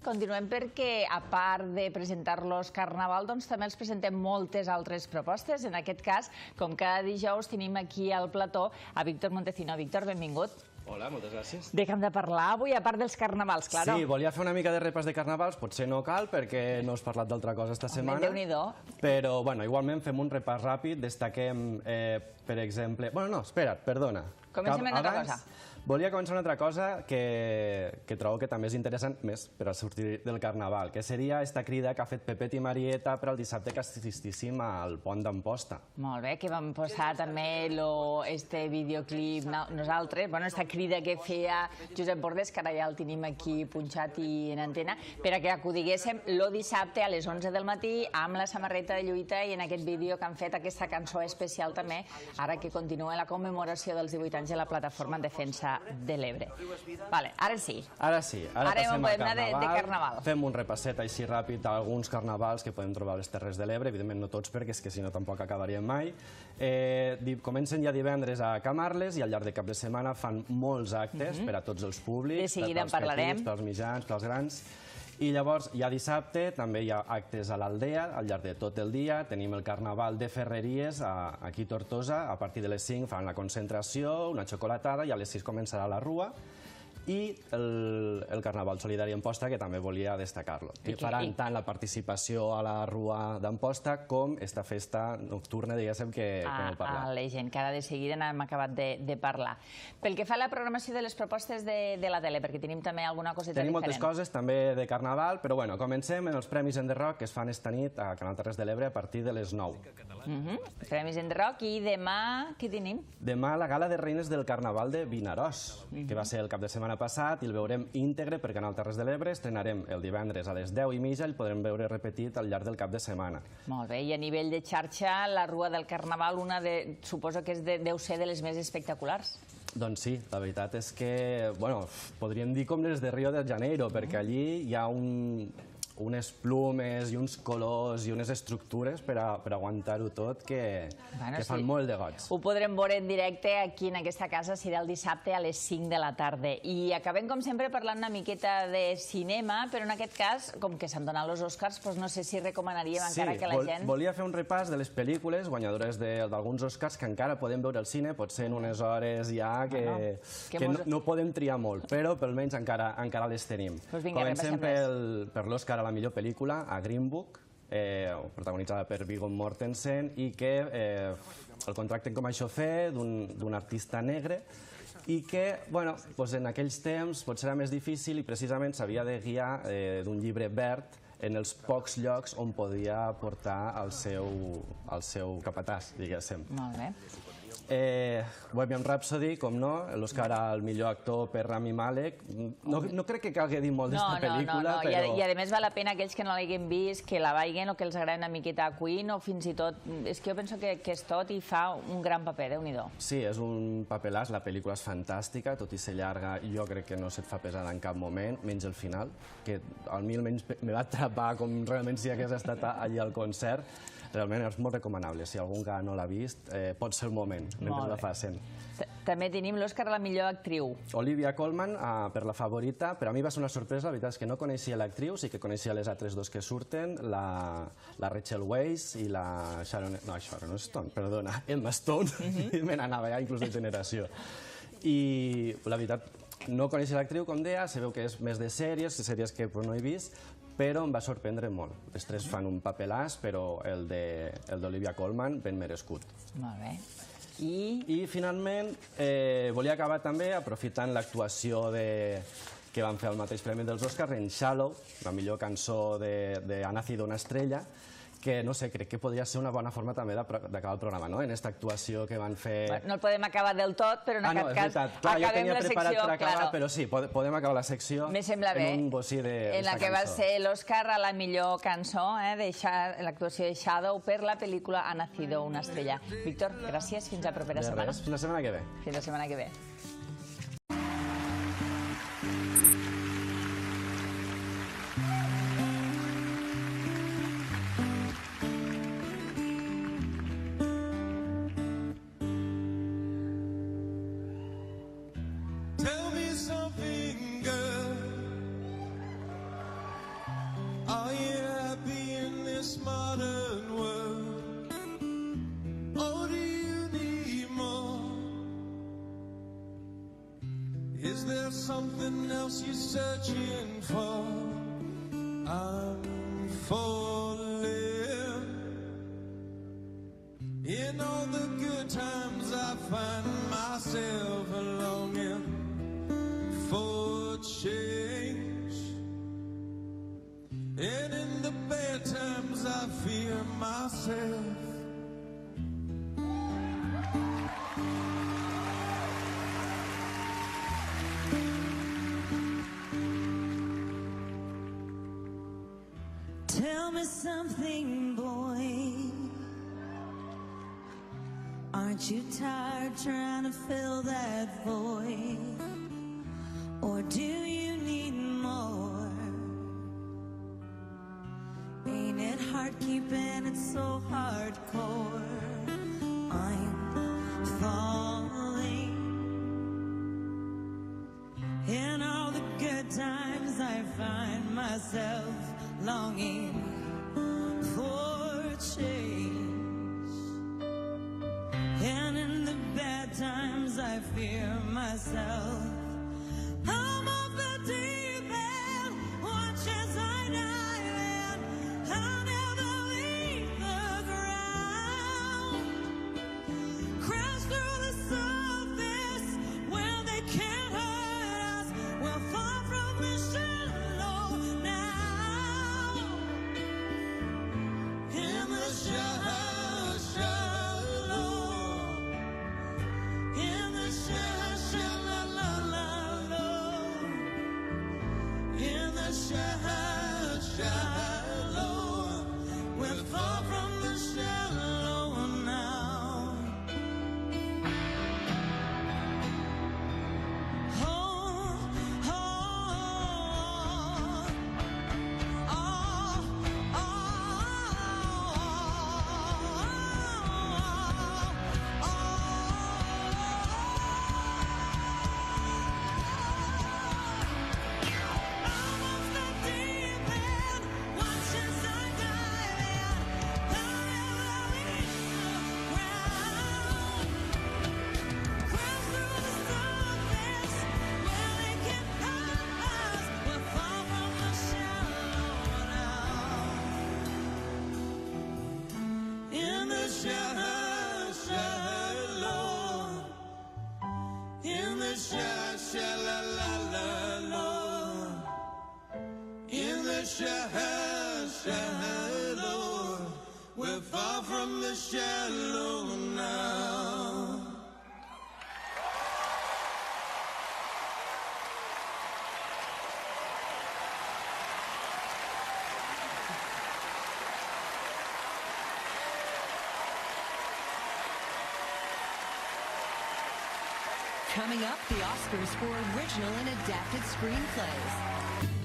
Continuem perquè, a part de presentar-los Carnaval, doncs també els presentem moltes altres propostes. En aquest cas, com cada dijous, tenim aquí al plató a Víctor Montecino. Víctor, benvingut. Hola, moltes gràcies. De què hem de parlar avui, a part dels carnavals, claro? Sí, volia fer una mica de repàs de carnavals, potser no cal perquè no has parlat d'altra cosa esta setmana. Déu-n'hi-do. Però, bueno, igualment fem un repàs ràpid, destaquem, per exemple... Bueno, no, espera't, perdona. Comencem amb una altra cosa. Volia començar una altra cosa que trobo que també és interessant, més per a sortir del Carnaval, que seria esta crida que ha fet Pepet i Marieta per al dissabte que assistíssim al Pont d'Amposta. Molt bé, que vam posar també este videoclip nosaltres, bueno, esta crida que feia Josep Bordes, que ara ja el tenim aquí punxat i en antena, per a que acudiguéssim el dissabte a les 11 del matí amb la samarreta de lluita i en aquest vídeo que han fet aquesta cançó especial també, ara que continua la commemoració dels 18 anys de la plataforma en defensa de l'Ebre. Vale, ara sí. Ara sí, ara passem a anar de Carnaval. Fem un repasset així ràpid d'alguns carnavals que podem trobar a les Terres de l'Ebre, evidentment no tots perquè és que si no tampoc acabaríem mai. Comencen ja divendres a Camarles i al llarg de cap de setmana fan molts actes per a tots els públics, de seguida en parlarem, pels mitjans, pels grans. I llavors, ja dissabte, també hi ha actes a l'Aldea, al llarg de tot el dia. Tenim el Carnaval de Ferreries, aquí a Tortosa. A partir de les 5 fan la concentració, una xocolatada, i a les 6 començarà la rua. I el Carnaval Solidari d'Amposta, que també volia destacar-lo. Faran tant la participació a la Rua d'Amposta com esta festa nocturna, diguéssim, que hem parlat. A la gent, que ara de seguida n'hem acabat de parlar. Pel que fa a la programació de les propostes de la tele, perquè tenim també alguna coseta diferent. Tenim moltes coses, també de Carnaval, però bueno, comencem en els Premis Enderrock que es fan esta nit a Canal Terres de l'Ebre a partir de les 9. Premis Enderrock, i demà què tenim? Demà la gala de reines del Carnaval de Vinaròs, que va ser el cap de setmana passat, i el veurem íntegre per Canal Terres de l'Ebre. Estrenarem el divendres a les 10:30 i el podrem veure repetit al llarg del cap de setmana. Molt bé, i a nivell de xarxa, la Rua del Carnaval, suposo que deu ser de les més espectaculars. Doncs sí, la veritat és que, bueno, podríem dir com les de Rio de Janeiro, perquè allí hi ha unes plumes i uns colors i unes estructures per aguantar-ho tot que fan molt de goig. Ho podrem veure en directe aquí en aquesta casa, serà el dissabte a les 5 de la tarda. I acabem, com sempre, parlant una miqueta de cinema, però en aquest cas, com que s'han donat els Oscars, no sé si recomanaríem encara que la gent... Sí, volia fer un repàs de les pel·lícules guanyadores d'alguns Oscars que encara podem veure al cine, potser en unes hores ja que no podem triar molt, però almenys encara les tenim. Comencem per l'Oscar a la millor pel·lícula, a Green Book, protagonitzada per Viggo Mortensen, i que el contracten com a xofer d'un artista negre i que, bueno, en aquells temps potser era més difícil i precisament s'havia de guiar d'un llibre verd en els pocs llocs on podia portar el seu capatàs, diguéssim. Molt bé. Bohemian Rhapsody, com no, l'Oscar al millor actor per Rami Malek. No crec que calgui dir molt d'esta pel·lícula, però... I a més val la pena aquells que no l'hagin vist, que la vegin o que els agrada una miqueta a Queen o fins i tot... És que jo penso que és tot i fa un gran paper, Déu-n'hi-do. Sí, és un paperàs, la pel·lícula és fantàstica, tot i ser llarga, jo crec que no se't fa pesada en cap moment, menys el final, que a mi almenys me va atrapar com realment si hagués estat allí al concert. Realment és molt recomanable. Si algú encara no l'ha vist, pot ser el moment, mentre la facin. També tenim l'Oscar a la millor actriu. Olivia Colman, per La Favorita. Per a mi va ser una sorpresa, la veritat és que no coneixia l'actriu, sí que coneixia les altres dos que surten, la Rachel Weisz i la Sharon Stone, perdona, Emma Stone. Me n'anava ja inclús de generació. I la veritat, no coneixia l'actriu, com deia, se veu que és més de sèries que no he vist, però em va sorprendre molt. Les tres fan un paperàs, però el d'Olivia Colman ben merescut. Molt bé. I finalment volia acabar també aprofitant l'actuació que van fer al mateix premi dels Oscars en Shallow, la millor cançó de Ha nacido una estrella, que, no sé, crec que podria ser una bona forma també d'acabar el programa, no?, en aquesta actuació que van fer... No el podem acabar del tot, però en aquest cas acabem la secció... Però sí, podem acabar la secció en un bocí d'esta cançó. En la que va ser l'Oscar a la millor cançó, l'actuació de Shadow per la pel·lícula Ha nacido una estrella. Víctor, gràcies, fins la propera setmana. Fins la setmana que ve. Fins la setmana que ve. Is there something else you're searching for? I'm falling. In all the good times I find myself longing for change, and in the bad times I fear myself. Tell me something, boy. Aren't you tired trying to fill that void? Or do you need more? Ain't it hard keeping it so hardcore? I'm falling. In all the good times I find myself longing for change, and in the bad times I fear myself. I'm off the deep end, watch as I dive in. I'll never leave the ground. Crash through the surface where they can't hurt us. We're far from the shallow now. In the shallow, in the shallow, in the shallow, we're far from the shallow now. Oh, oh, oh, oh, in the shallow, in the shallow, in the shallow, we're far from the shallow now. Coming up, the Oscars for original and adapted screenplays.